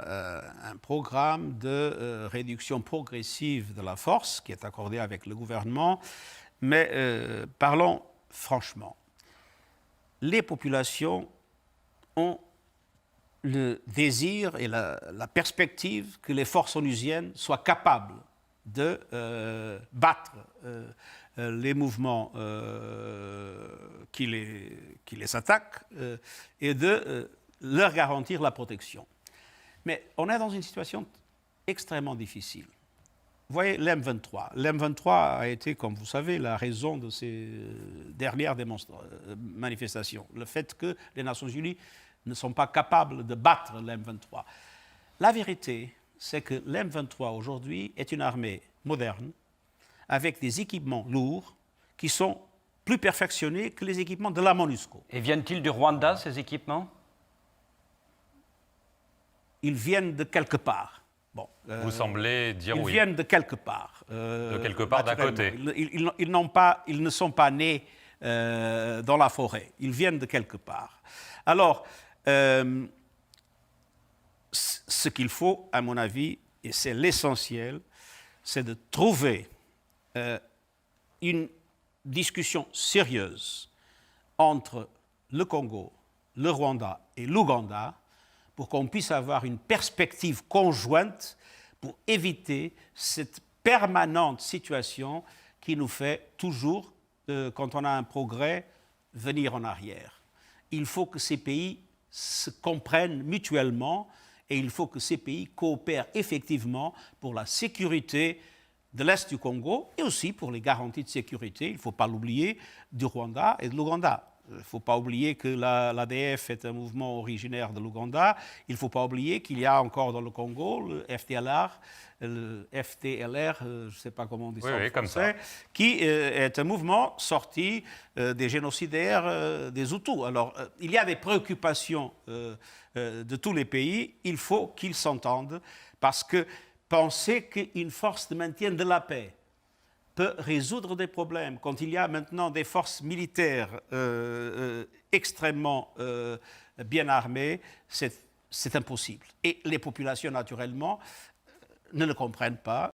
un programme de réduction progressive de la force qui est accordé avec le gouvernement. Mais parlons franchement. Les populations ont le désir et la perspective que les forces onusiennes soient capables de battre les mouvements qui les attaquent et de leur garantir la protection. Mais on est dans une situation extrêmement difficile. Vous voyez, l'M23. L'M23 a été, comme vous savez, la raison de ces dernières manifestations. Le fait que les Nations Unies ne sont pas capables de battre l'M23. La vérité, c'est que l'M23 aujourd'hui est une armée moderne, avec des équipements lourds qui sont plus perfectionnés que les équipements de la MONUSCO. Et viennent-ils du Rwanda, ces équipements? Ils viennent de quelque part. Bon, vous semblez dire oui. Ils viennent de quelque part. De quelque part d'à côté. Ils ne sont pas nés dans la forêt. Ils viennent de quelque part. Alors, ce qu'il faut, à mon avis, et c'est l'essentiel, c'est de trouver une discussion sérieuse entre le Congo, le Rwanda et l'Ouganda pour qu'on puisse avoir une perspective conjointe pour éviter cette permanente situation qui nous fait toujours, quand on a un progrès, venir en arrière. Il faut que ces pays se comprennent mutuellement et il faut que ces pays coopèrent effectivement pour la sécurité de l'Est du Congo et aussi pour les garanties de sécurité, il ne faut pas l'oublier, du Rwanda et de l'Ouganda. Il ne faut pas oublier que l'ADF est un mouvement originaire de l'Ouganda. Il ne faut pas oublier qu'il y a encore dans le Congo le FDLR, je ne sais pas comment on dit ça en français, qui est un mouvement sorti des génocidaires des Hutus. Alors, il y a des préoccupations de tous les pays. Il faut qu'ils s'entendent parce que penser qu'une force de maintien de la paix peut résoudre des problèmes quand il y a maintenant des forces militaires extrêmement bien armées, c'est impossible. Et les populations, naturellement, ne le comprennent pas.